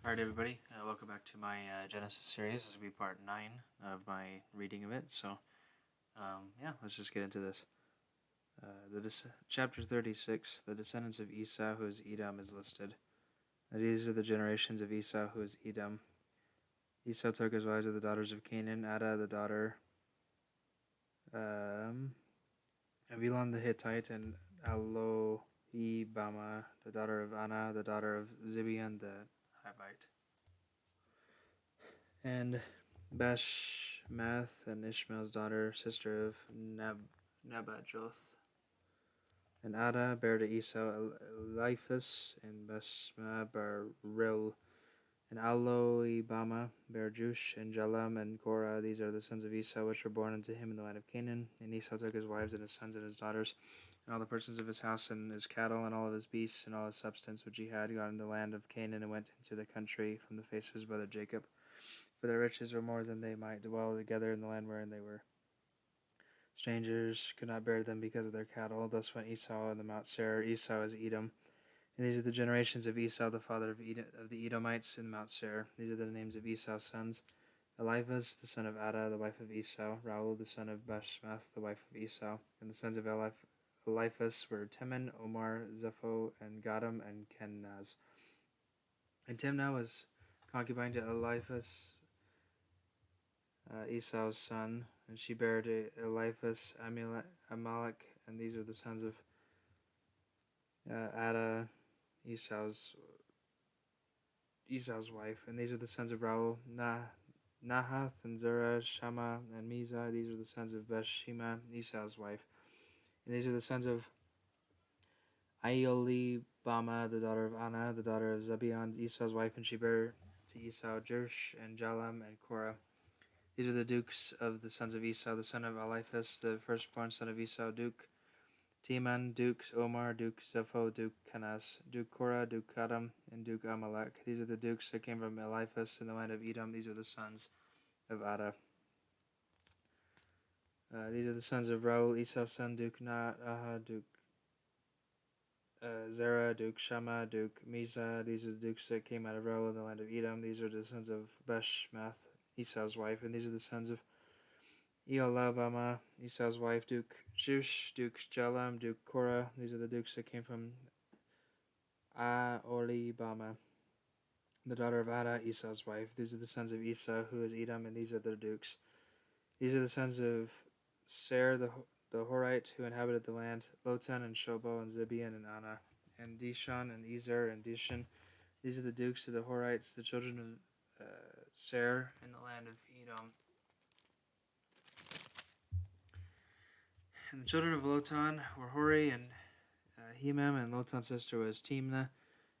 Alright, everybody, welcome back to my Genesis series. This will be part 9 of my reading of it. So, let's just get into this. Chapter 36, the descendants of Esau, who is Edom, is listed. These are the generations of Esau, who is Edom. Esau took his wives of the daughters of Canaan, Ada, the daughter of Elon the Hittite, and Alohibama, the daughter of Anna, the daughter of Zibeon the Hivite. And Bashmath, and Ishmael's daughter, sister of Nebajoth. And Ada bare to Esau Eliphaz, and Basma bare Ril, and Aloibama bare Jush, and Jalam, and Korah. These are the sons of Esau, which were born unto him in the land of Canaan. And Esau took his wives, and his sons, and his daughters, and all the persons of his house, and his cattle, and all of his beasts, and all his substance which he had, got into the land of Canaan, and went into the country from the face of his brother Jacob. For their riches were more than they might dwell together in the land wherein they were. Strangers could not bear them because of their cattle. Thus went Esau in the Mount Seir. Esau is Edom. And these are the generations of Esau, the father of the Edomites in Mount Seir. These are the names of Esau's sons: Eliphaz, the son of Ada, the wife of Esau; Raul, the son of Bashmath, the wife of Esau. And the sons of Eliphaz were Teman, Omar, Zepho, and Gadam, and Kenaz. And Timnah was concubine to Eliphaz, Esau's son, and she bare to Eliphaz Amalek, and these are the sons of Ada, Esau's wife, and these are the sons of Raul, Nahath, and Zerah, Shammah, and Mizah. These are the sons of Bethshema, Esau's wife, and these are the sons of Aholibama, the daughter of Anna, the daughter of Zibeon, Esau's wife, and she bare to Esau Jersh, and Jalam, and Korah. These are the dukes of the sons of Esau, the son of Eliphaz, the firstborn son of Esau, Duke Teman, Duke Omar, Duke Zepho, Duke Kenaz, Duke Korah, Duke Kadam, and Duke Amalek. These are the dukes that came from Eliphaz in the land of Edom. These are the sons of Ada. These are the sons of Raul, Esau's son, Duke Naaha, Duke Zerah, Duke Shammah, Duke Mizah. These are the dukes that came out of Raul in the land of Edom. These are the sons of Beshmath, Esau's wife, and these are the sons of Eolabama, Esau's wife, Duke Jush, Duke Jalam, Duke Korah. These are the dukes that came from Aholibama, the daughter of Ada, Esau's wife. These are the sons of Esau, who is Edom, and these are their dukes. These are the sons of Seir, the Horite, who inhabited the land: Lotan, and Shobo, and Zibeon, and Anna, and Dishon, and Ezer, and Dishan. These are the dukes of the Horites, the children of Seir, in the land of Edom. And the children of Lotan were Hori, and Hemam, and Lotan's sister was Timnah.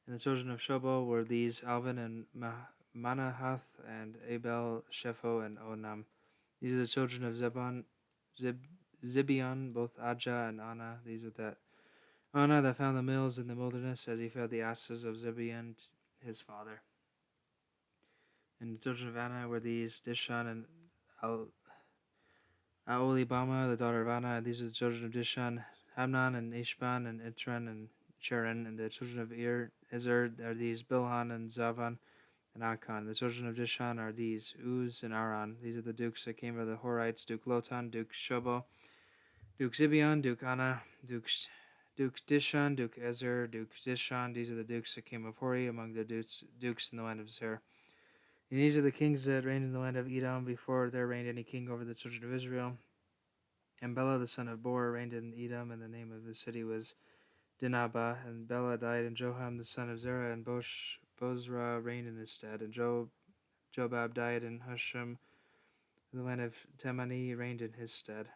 And the children of Shobal were these: Alvin, and Manahath, and Abel, Shepho, and Onam. These are the children of Zibeon, both Ajah and Anna. These are that Anna that found the mills in the wilderness, as he fed the asses of Zibeon, his father. And the children of Anna were these: Dishon, and Aholibama, the daughter of Anna. These are the children of Dishon: Hamnon, and Ishban, and Itran, and Cheran. And the children of Ezer are these: Bilhan, and Zavan, and Akan. The children of Dishon are these: Uz, and Aran. These are the dukes that came of the Horites: Duke Lotan, Duke Shobo, Duke Zibeon, Duke Anna, Duke Dishon, Duke Ezer, Duke Zishon. These are the dukes that came of Hori among the dukes in the land of Seir. And these are the kings that reigned in the land of Edom before there reigned any king over the children of Israel. And Bela the son of Bor reigned in Edom, and the name of the city was Dinhabah. And Bela died, and Joham the son of Zerah and Bozrah reigned in his stead. And Jobab died, and Husham the land of Temani reigned in his stead.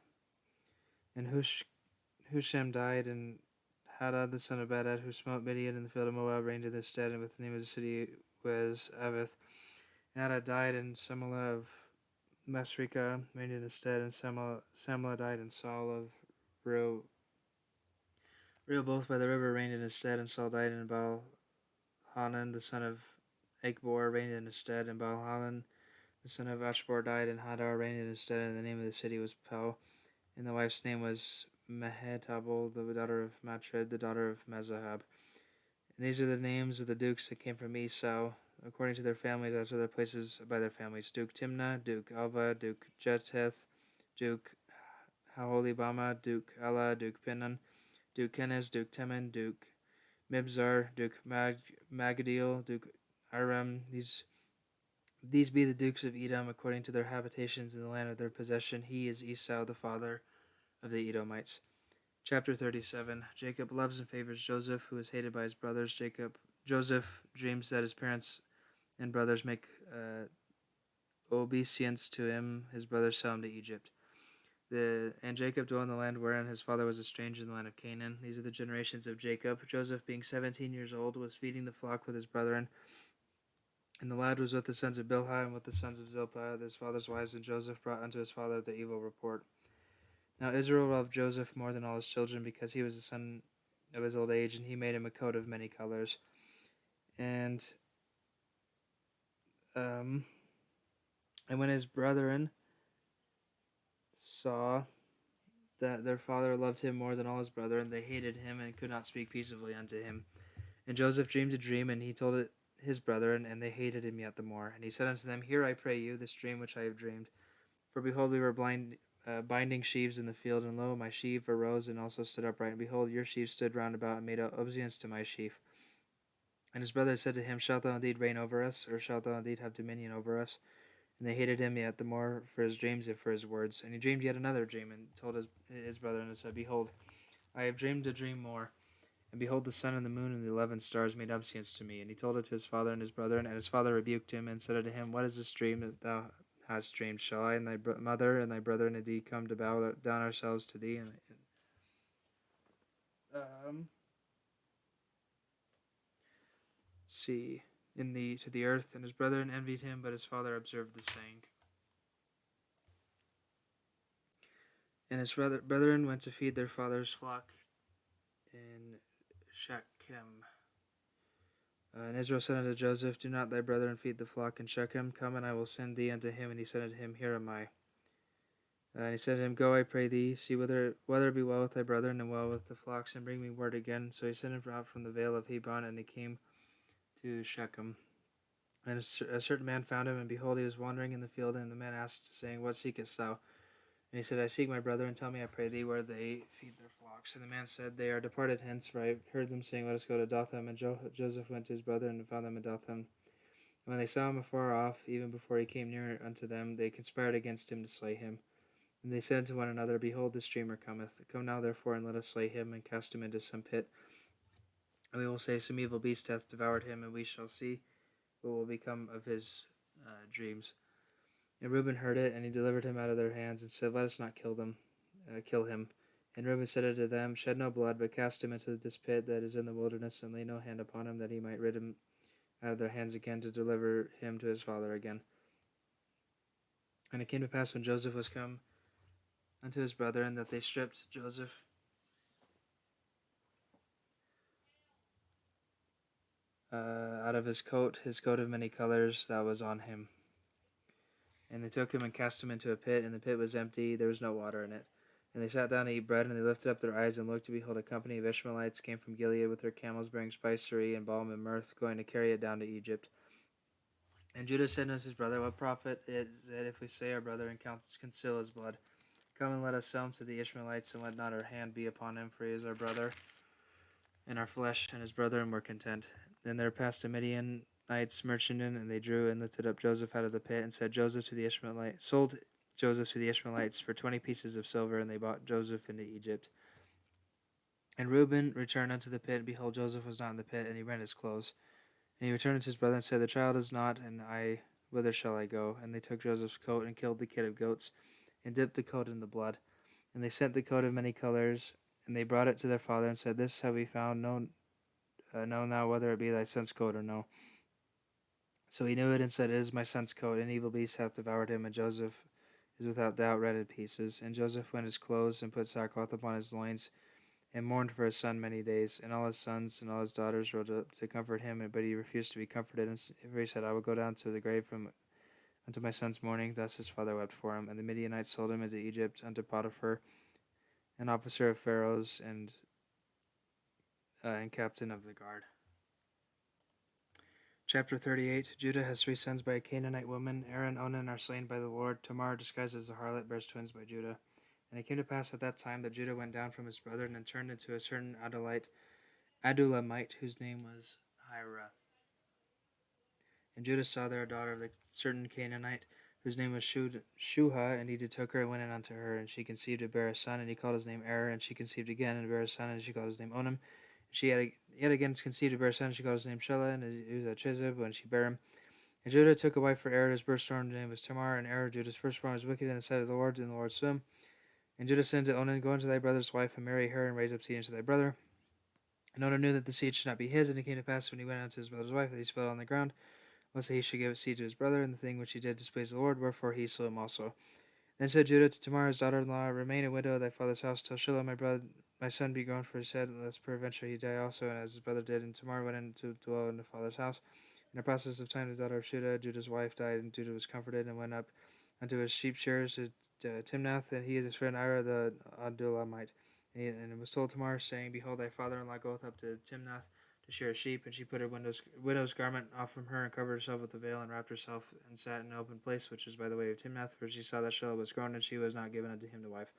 And Husham died, and Hadad the son of Bedad, who smote Midian in the field of Moab, reigned in his stead, and with the name of the city was Avith. And Hadad died, and Semelah of Masrika reigned in his stead, and Samlah died, and Saul of Rehoboth by the river reigned in his stead, and Saul died, and Baal-Hanan the son of Achbor reigned in his stead, and Baal-Hanan the son of Achbor died, and Hadar reigned in his stead, and the name of the city was Pel, and the wife's name was Mehetabel, the daughter of Matred, the daughter of Mezahab. And these are the names of the dukes that came from Esau, according to their families, as are their places by their families: Duke Timnah, Duke Alva, Duke Jetheth, Duke Haholibama, Duke Ella, Duke Pinon, Duke Kenez, Duke Teman, Duke Mibzar, Duke Magadiel, Duke Aram. These be the dukes of Edom, according to their habitations in the land of their possession. He is Esau, the father of the Edomites. Chapter 37. Jacob loves and favors Joseph, who is hated by his brothers. Joseph dreams that his parents and brothers make obeisance to him. His brothers sell him to Egypt. And Jacob dwelt in the land wherein his father was a stranger in the land of Canaan. These are the generations of Jacob. Joseph, being 17 years old, was feeding the flock with his brethren. And the lad was with the sons of Bilhah and with the sons of Zilpah, his father's wives, and Joseph brought unto his father the evil report. Now Israel loved Joseph more than all his children, because he was the son of his old age, and he made him a coat of many colors. And and when his brethren saw that their father loved him more than all his brethren, they hated him and could not speak peaceably unto him. And Joseph dreamed a dream, and he told it his brethren, and they hated him yet the more. And he said unto them, Hear, I pray you, this dream which I have dreamed. For behold, we were binding sheaves in the field, and lo, my sheaf arose and also stood upright. And behold, your sheaf stood round about and made obeisance to my sheaf. And his brothers said to him, Shalt thou indeed reign over us, or shalt thou indeed have dominion over us? And they hated him yet the more for his dreams and for his words. And he dreamed yet another dream, and told his brethren, and said, Behold, I have dreamed a dream more. And behold, the sun and the moon and the 11 stars made obeisance to me. And he told it to his father and his brethren. And his father rebuked him, and said unto him, What is this dream that thou hast dreamed? Shall I and thy mother and thy brethren indeed come to bow down ourselves to thee? And see, to the earth. And his brethren envied him, but his father observed the saying. And his brethren went to feed their father's flock in Shechem. And Israel said unto Joseph, Do not thy brethren feed the flock in Shechem? Come, and I will send thee unto him. And he said unto him, Here am I. And he said to him, Go, I pray thee, see whether it be well with thy brethren and well with the flocks, and bring me word again. So he sent him out from the vale of Hebron, and he came to Shechem. And a certain man found him, and behold, he was wandering in the field. And the man asked, saying, What seekest thou? And he said, I seek my brethren. Tell me, I pray thee, where they feed their flocks. And the man said, They are departed hence, for I heard them saying, Let us go to Dothan. And Joseph went to his brethren and found them in Dothan. And when they saw him afar off, even before he came near unto them, they conspired against him to slay him. And they said to one another, Behold, this dreamer cometh. Come now, therefore, and let us slay him, and cast him into some pit. And we will say, Some evil beast hath devoured him, and we shall see what will become of his dreams. And Reuben heard it, and he delivered him out of their hands, and said, Let us not kill him. And Reuben said unto them, Shed no blood, but cast him into this pit that is in the wilderness, and lay no hand upon him, that he might rid him out of their hands again, to deliver him to his father again. And it came to pass, when Joseph was come unto his brethren, that they stripped Joseph out of his coat of many colors that was on him. And they took him and cast him into a pit, and the pit was empty, there was no water in it. And they sat down to eat bread, and they lifted up their eyes and looked, to behold, a company of Ishmaelites came from Gilead with their camels bearing spicery and balm and myrrh, going to carry it down to Egypt. And Judah said unto his brother, What profit is it if we slay our brother and conceal his blood? Come and let us sell him to the Ishmaelites, and let not our hand be upon him, for he is our brother, and our flesh and his brethren were content. Then there passed a Midianites merchantmen, and they drew and lifted up Joseph out of the pit, and sold Joseph to the Ishmaelites for 20 pieces of silver, and they bought Joseph into Egypt. And Reuben returned unto the pit, and behold, Joseph was not in the pit, and he rent his clothes. And he returned to his brother and said, The child is not, and I, whither shall I go? And they took Joseph's coat, and killed the kid of goats, and dipped the coat in the blood. And they sent the coat of many colors, and they brought it to their father, and said, This have we found, know now whether it be thy son's coat or no. So he knew it, and said, It is my son's coat. An evil beast hath devoured him, and Joseph is without doubt rent in pieces. And Joseph went his clothes, and put sackcloth upon his loins, and mourned for his son many days. And all his sons and all his daughters rose up to comfort him, but he refused to be comforted. And he said, I will go down to the grave unto my son's mourning. Thus his father wept for him. And the Midianites sold him into Egypt unto Potiphar, an officer of Pharaoh's, and captain of the guard. Chapter 38. Judah has 3 sons by a Canaanite woman. Er and Onan are slain by the Lord. Tamar, disguised as a harlot, bears twins by Judah. And it came to pass at that time that Judah went down from his brethren and turned into a certain Adulamite, whose name was Hira. And Judah saw there a daughter of a certain Canaanite, whose name was Shuha, and he took her and went in unto her, and she conceived and bare a son, and he called his name Er, and she conceived again and bare a son, and she called his name Onam. And she had yet again conceived and bare a son, and she called his name Shelah, and he was at Chizib when she bare him. And Judah took a wife for Er, his firstborn, his name was Tamar, and Er, Judah's firstborn, was wicked in the sight of the Lord, and the Lord slew him. And Judah said to Onan, Go unto thy brother's wife, and marry her, and raise up seed unto thy brother. And Onan knew that the seed should not be his, and it came to pass when he went unto his brother's wife, that he spilled on the ground, lest he should give seed to his brother, and the thing which he did displeased the Lord, wherefore he slew him also. Then said Judah to Tamar his daughter-in-law, Remain a widow at thy father's house till Shiloh my son be grown, for he said, lest peradventure he die also, and as his brother did. And Tamar went in to dwell in the father's house. In the process of time, the daughter of Judah's wife, died, and Judah was comforted, and went up unto his sheep shearers to Timnath, and he is his friend Ira the Adulamite. And it was told Tamar, saying, Behold, thy father-in-law goeth up to Timnath to shear sheep. And she put her widow's garment off from her, and covered herself with a veil, and wrapped herself, and sat in an open place, which is by the way of Timnath, for she saw that Shelah was grown, and she was not given unto him to wife.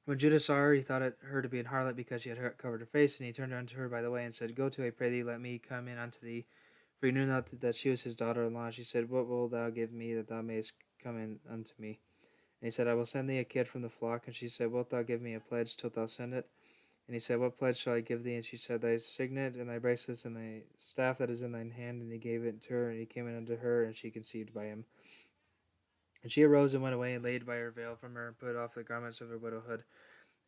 When Judah saw her, he thought her to be an harlot, because she had covered her face, and he turned unto her by the way, and said, Go to, I pray thee, let me come in unto thee. For he knew not that she was his daughter-in-law. She said, What wilt thou give me, that thou mayest come in unto me? And he said, I will send thee a kid from the flock. And she said, Wilt thou give me a pledge till thou send it? And he said, What pledge shall I give thee? And she said, Thy signet, and thy bracelets, and thy staff that is in thine hand. And he gave it to her, and he came in unto her, and she conceived by him. And she arose and went away, and laid by her veil from her, and put off the garments of her widowhood.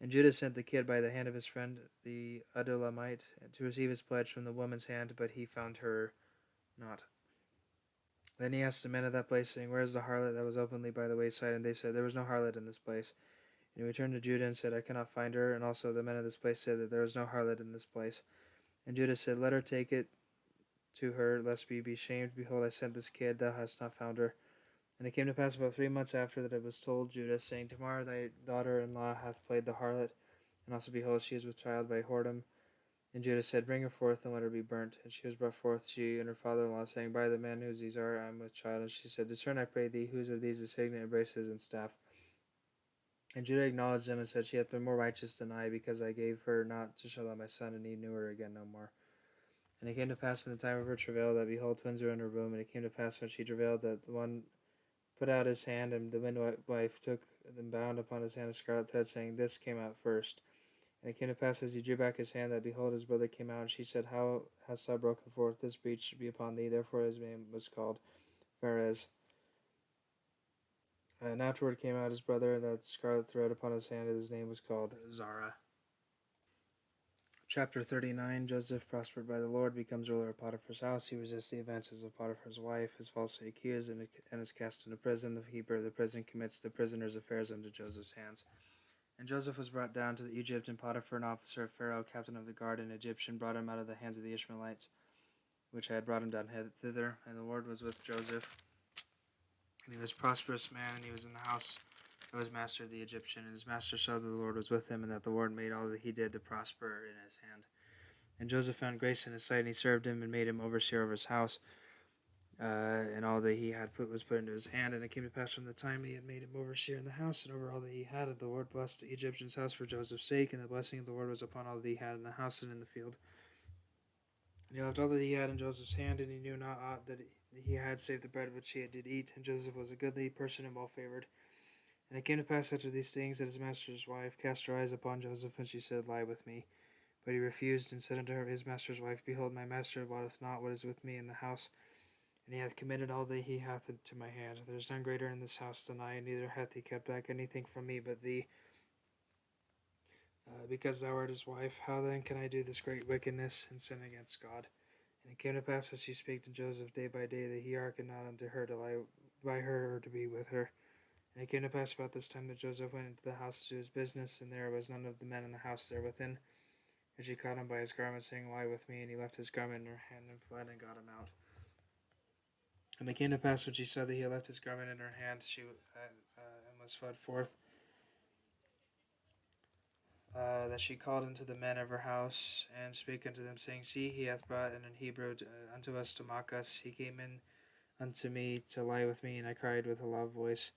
And Judah sent the kid by the hand of his friend, the Adulamite, to receive his pledge from the woman's hand, but he found her not. Then he asked the men of that place, saying, Where is the harlot that was openly by the wayside? And they said, There was no harlot in this place. And he returned to Judah and said, I cannot find her. And also the men of this place said that there was no harlot in this place. And Judah said, Let her take it to her, lest we be shamed. Behold, I sent this kid, thou hast not found her. And it came to pass about 3 months after that it was told Judah, saying, Tamar thy daughter-in-law hath played the harlot, and also behold, she is with child by whoredom. And Judah said, Bring her forth, and let her be burnt. And she was brought forth, she and her father-in-law, saying, By the man whose these are, I am with child. And she said, Discern, I pray thee, whose are these the signet, and braces, and staff? And Judah acknowledged them, and said, She hath been more righteous than I, because I gave her not to Shelah my son, and he knew her again no more. And it came to pass in the time of her travail, that behold, twins were in her womb. And it came to pass when she travailed, that the one put out his hand, and the midwife took and bound upon his hand a scarlet thread, saying, This came out first. And it came to pass as he drew back his hand, that behold, his brother came out, and she said, How hast thou broken forth? This breach be upon thee. Therefore his name was called Pharez. And afterward came out his brother, and that scarlet thread upon his hand, and his name was called Zara. Chapter 39. Joseph, prospered by the Lord, becomes ruler of Potiphar's house. He resists the advances of Potiphar's wife, is falsely accused, and is cast into prison. The keeper of the prison commits the prisoner's affairs into Joseph's hands. And Joseph was brought down to Egypt, and Potiphar, an officer of Pharaoh, captain of the guard, an Egyptian, brought him out of the hands of the Ishmaelites, which had brought him down thither. And the Lord was with Joseph, and he was a prosperous man, and he was in the house of his master the Egyptian. And his master saw that the Lord was with him, and that the Lord made all that he did to prosper in his hand. And Joseph found grace in his sight, and he served him, and made him overseer over his house. And all that he had was put into his hand. And it came to pass from the time he had made him overseer in the house, and over all that he had, and the Lord blessed the Egyptian's house for Joseph's sake, and the blessing of the Lord was upon all that he had in the house and in the field. And he left all that he had in Joseph's hand, and he knew not aught that he had save the bread which he did eat. And Joseph was a goodly person and well favored. And it came to pass after these things that his master's wife cast her eyes upon Joseph, and she said, Lie with me. But he refused, and said unto her his master's wife, Behold, my master wotteth not what is with me in the house, and he hath committed all that he hath into my hand. There is none greater in this house than I, neither hath he kept back anything from me but thee, because thou art his wife. How then can I do this great wickedness and sin against God? And it came to pass as she spake to Joseph day by day, that he hearkened not unto her to lie by her or to be with her. And it came to pass about this time that Joseph went into the house to his business, and there was none of the men in the house there within. And she caught him by his garment, saying, Lie with me. And he left his garment in her hand, and fled, and got him out. And it came to pass when she saw that he had left his garment in her hand, and was fled forth. that she called unto the men of her house, and spake unto them, saying, See, he hath brought in Hebrew unto us to mock us. He came in unto me to lie with me, and I cried with a loud voice.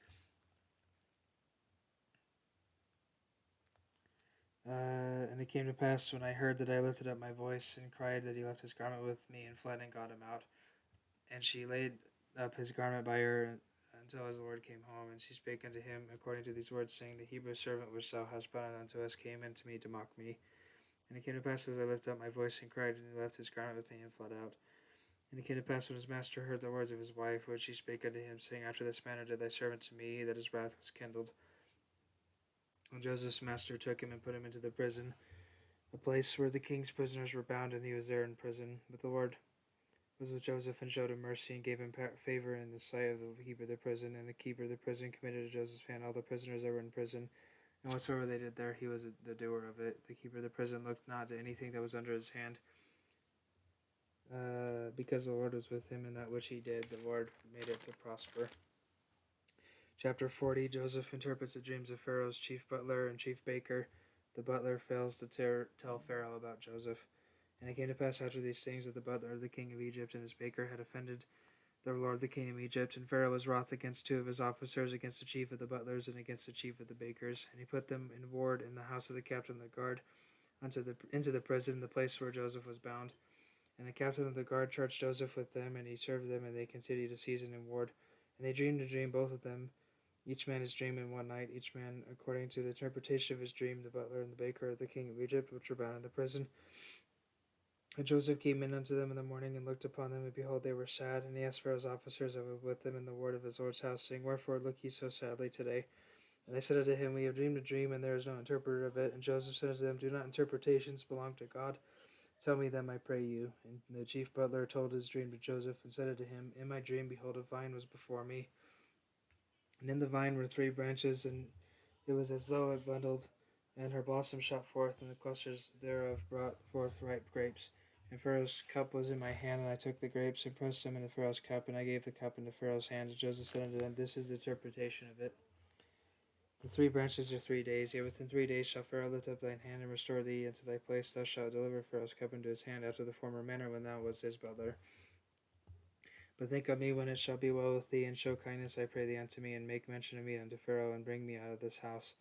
And it came to pass, when I heard, that I lifted up my voice and cried, that he left his garment with me and fled and got him out. And she laid up his garment by her until his Lord came home. And she spake unto him according to these words, saying, The Hebrew servant which thou hast brought unto us came in to me to mock me. And it came to pass, as I lifted up my voice and cried, and he left his garment with me and fled out. And it came to pass, when his master heard the words of his wife, which she spake unto him, saying, After this manner did thy servant to me, that his wrath was kindled. And Joseph's master took him and put him into the prison, a place where the king's prisoners were bound, and he was there in prison. But the Lord was with Joseph, and showed him mercy, and gave him favor in the sight of the keeper of the prison. And the keeper of the prison committed to Joseph's hand all the prisoners that were in prison. And whatsoever they did there, he was the doer of it. The keeper of the prison looked not to anything that was under his hand, because the Lord was with him in that which he did. The Lord made it to prosper. Chapter 40. Joseph interprets the dreams of Pharaoh's chief butler and chief baker. The butler fails to tell Pharaoh about Joseph. And it came to pass after these things, that the butler of the king of Egypt and his baker had offended the lord the king of Egypt. And Pharaoh was wroth against two of his officers, against the chief of the butlers and against the chief of the bakers. And he put them in ward in the house of the captain of the guard into the prison, the place where Joseph was bound. And the captain of the guard charged Joseph with them, and he served them, and they continued to seize and in ward. And they dreamed a dream, both of them, each man his dream in one night, each man according to the interpretation of his dream, the butler and the baker of the king of Egypt, which were bound in the prison. And Joseph came in unto them in the morning, and looked upon them, and behold, they were sad. And he asked Pharaoh's officers that were with them in the ward of his lord's house, saying, Wherefore look ye so sadly today? And they said unto him, We have dreamed a dream, and there is no interpreter of it. And Joseph said unto them, Do not interpretations belong to God? Tell me them, I pray you. And the chief butler told his dream to Joseph, and said unto him, In my dream, behold, a vine was before me, and in the vine were 3 branches, and it was as though it bundled, and her blossoms shot forth, and the clusters thereof brought forth ripe grapes. And Pharaoh's cup was in my hand, and I took the grapes and pressed them into Pharaoh's cup, and I gave the cup into Pharaoh's hand. And Joseph said unto them, This is the interpretation of it. The 3 branches are 3 days. Yet within 3 days shall Pharaoh lift up thine hand and restore thee into thy place. Thou shalt deliver Pharaoh's cup into his hand after the former manner when thou wast his butler. But think of me when it shall be well with thee, and show kindness, I pray thee, unto me, and make mention of me unto Pharaoh, and bring me out of this house.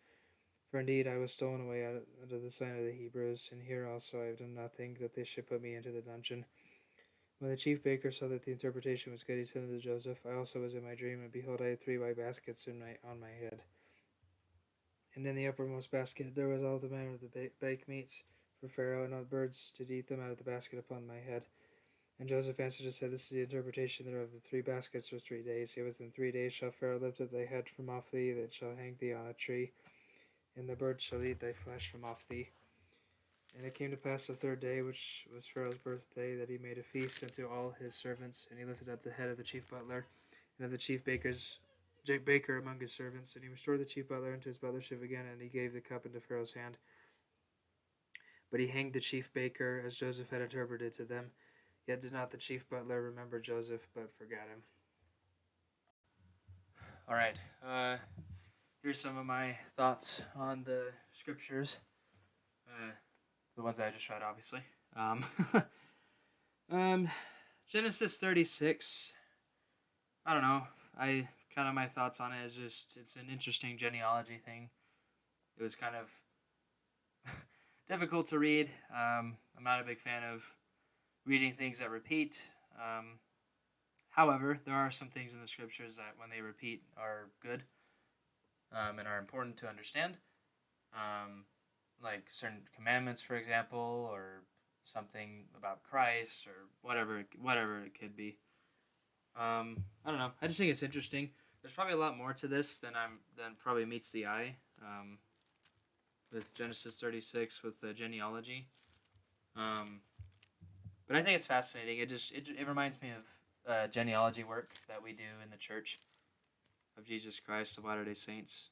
For indeed I was stolen away out of the sight of the Hebrews, and here also I have done nothing, that they should put me into the dungeon. When the chief baker saw that the interpretation was good, he said unto Joseph, I also was in my dream, and behold, I had 3 white baskets on my head. And in the uppermost basket there was all the manner of the baked meats for Pharaoh, and all birds did eat them out of the basket upon my head. And Joseph answered and said, This is the interpretation thereof. The 3 baskets are 3 days. Yet within 3 days shall Pharaoh lift up thy head from off thee, that shall hang thee on a tree, and the birds shall eat thy flesh from off thee. And it came to pass the 3rd day, which was Pharaoh's birthday, that he made a feast unto all his servants, and he lifted up the head of the chief butler and of the chief baker among his servants, and he restored the chief butler into his butlership again, and he gave the cup into Pharaoh's hand. But he hanged the chief baker, as Joseph had interpreted to them. Yet did not the chief butler remember Joseph, but forgot him. All right. Here's some of my thoughts on the scriptures. The ones I just read, obviously. Genesis 36. I don't know. My thoughts on it is just, it's an interesting genealogy thing. It was kind of difficult to read. I'm not a big fan of reading things that repeat. However, there are some things in the scriptures that, when they repeat, are good and are important to understand. Like certain commandments, for example, or something about Christ, or whatever it could be. I don't know. I just think it's interesting. There's probably a lot more to this than probably meets the eye. With Genesis 36, with the genealogy. But I think it's fascinating. It reminds me of genealogy work that we do in the Church of Jesus Christ of Latter-day Saints.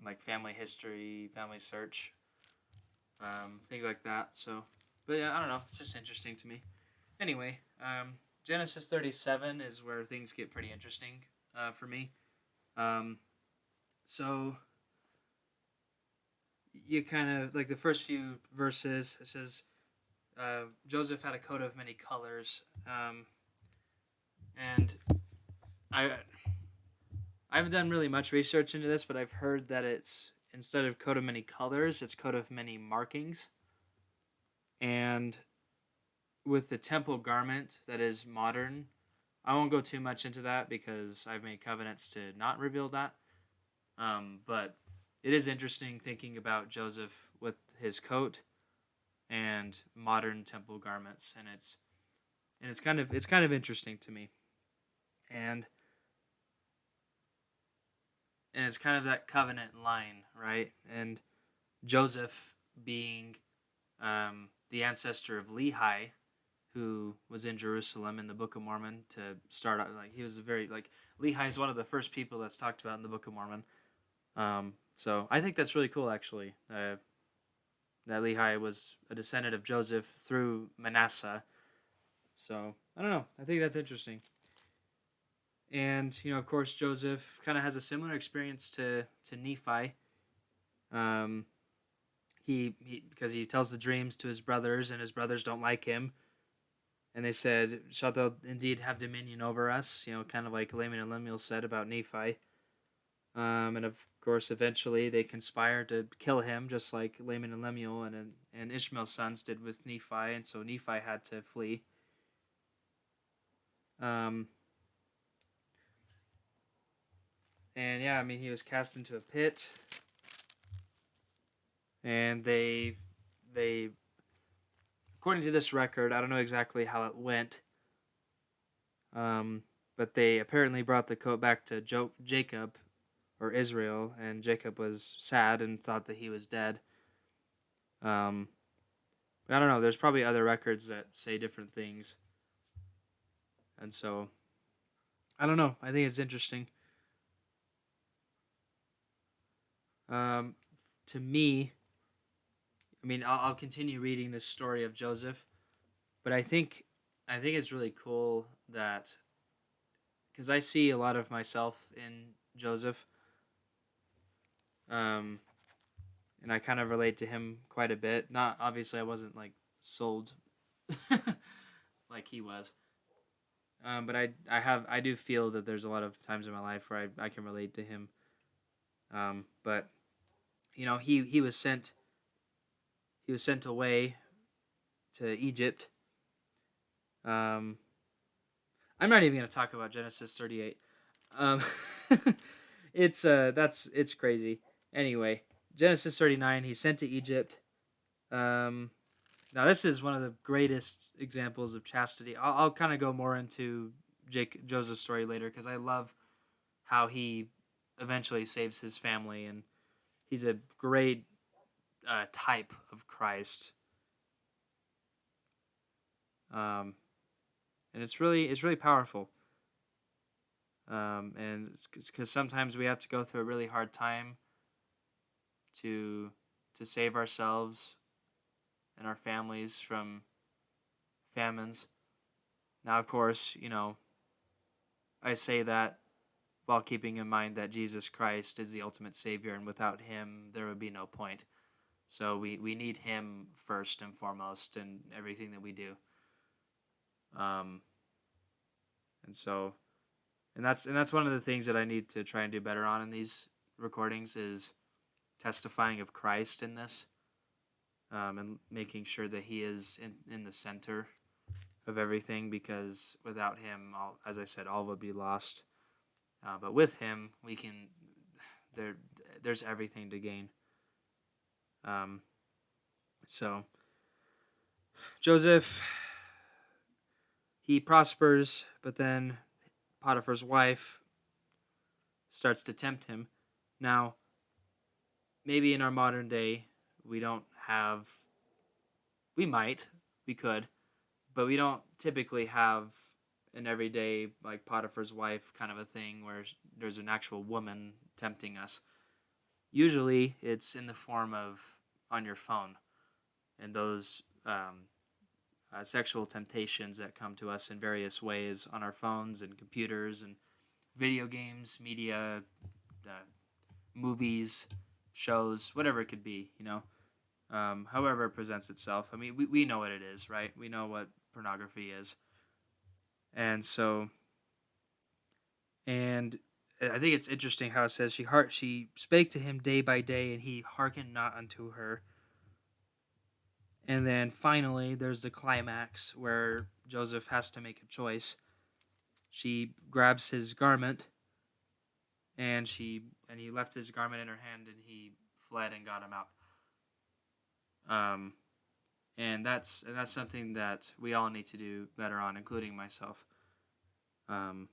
Like family history, family search, things like that. So, but yeah, I don't know. It's just interesting to me. Anyway, Genesis 37 is where things get pretty interesting for me. So you kind of like the first few verses. It says Joseph had a coat of many colors, and I I haven't done really much research into this, but I've heard that it's instead of coat of many colors, it's coat of many markings. And with the temple garment that is modern, I won't go too much into that because I've made covenants to not reveal that. But it is interesting thinking about Joseph with his coat and modern temple garments, and it's kind of interesting to me, and and it's kind of that covenant line, right? And Joseph being the ancestor of Lehi, who was in Jerusalem in the Book of Mormon to start out. Like he was a very like Lehi is one of the first people that's talked about in the Book of Mormon. So I think that's really cool, actually. That Lehi was a descendant of Joseph through Manasseh. So I don't know. I think that's interesting. And of course, Joseph kind of has a similar experience to Nephi. Um, he because he tells the dreams to his brothers, and his brothers don't like him, and they said, "Shalt thou indeed have dominion over us?" Kind of like Laman and Lemuel said about Nephi. And of course, eventually they conspired to kill him, just like Laman and Lemuel and Ishmael's sons did with Nephi, and so Nephi had to flee. Um, and yeah, I mean, he was cast into a pit, and they according to this record, I don't know exactly how it went, but they apparently brought the coat back to Jacob or Israel, and Jacob was sad and thought that he was dead. Um, but I don't know. There's probably other records that say different things, and so I don't know. I think it's interesting. Um, to me, I mean, I'll continue reading this story of Joseph, but I think it's really cool that because I see a lot of myself in Joseph, um, and I kind of relate to him quite a bit. Not obviously, I wasn't like sold like he was, but I do feel that there's a lot of times in my life where I can relate to him. But he was sent away to Egypt. Um, I'm not even going to talk about Genesis 38. Um, it's crazy. Anyway, Genesis 39. He's sent to Egypt. Um, Now this is one of the greatest examples of chastity. I'll kind of go more into Joseph's story later because I love how he eventually saves his family, and he's a great type of Christ. Um, and it's really powerful. And because sometimes we have to go through a really hard time to save ourselves and our families from famines. Now, of course, I say that while keeping in mind that Jesus Christ is the ultimate Savior, and without Him, there would be no point. So we need Him first and foremost in everything that we do. Um, and so, and that's one of the things that I need to try and do better on in these recordings is testifying of Christ in this, and making sure that He is in the center of everything, because without Him, as I said, all would be lost. But with Him, we can there there's everything to gain. Um, so Joseph, he prospers, but then Potiphar's wife starts to tempt him. Now, maybe in our modern day, we don't have, we might, we could, but we don't typically have an everyday, like Potiphar's wife kind of a thing where there's an actual woman tempting us. Usually, it's in the form of on your phone, and those sexual temptations that come to us in various ways on our phones and computers and video games, media, movies, shows, whatever it could be, however it presents itself. I mean, we know what it is, right? We know what pornography is. And so, and I think it's interesting how it says she spake to him day by day, and he hearkened not unto her. And then finally, there's the climax where Joseph has to make a choice. She grabs his garment, and he left his garment in her hand, and he fled and got him out. And that's something that we all need to do better on, including myself. And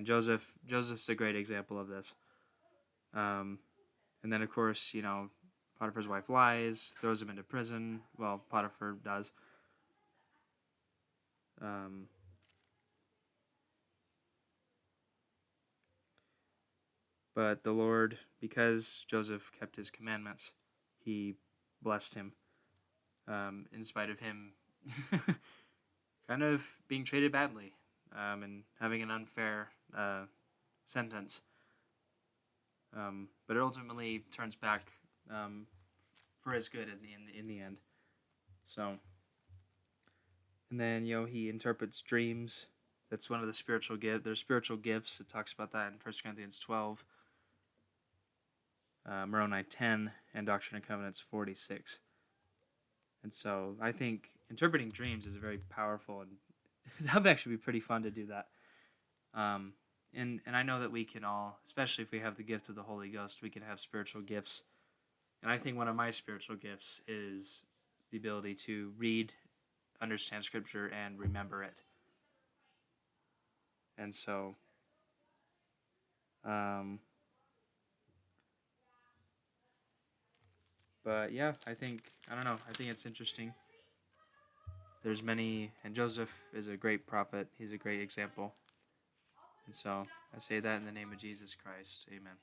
Joseph's a great example of this. And then of course, Potiphar's wife lies, throws him into prison. Well, Potiphar does. But the Lord, because Joseph kept his commandments, he blessed him, in spite of him kind of being treated badly, and having an unfair sentence. But it ultimately turns back for his good in the end. So, and then he interprets dreams. That's one of the spiritual gifts. There's spiritual gifts. It talks about that in 1 Corinthians 12, Moroni 10, and Doctrine and Covenants 46. And so I think interpreting dreams is very powerful, and that would actually be pretty fun to do that. And I know that we can all, especially if we have the gift of the Holy Ghost, we can have spiritual gifts. And I think one of my spiritual gifts is the ability to read, understand Scripture, and remember it. And so, but yeah, I don't know, I think it's interesting. There's many, and Joseph is a great prophet. He's a great example. And so I say that in the name of Jesus Christ. Amen.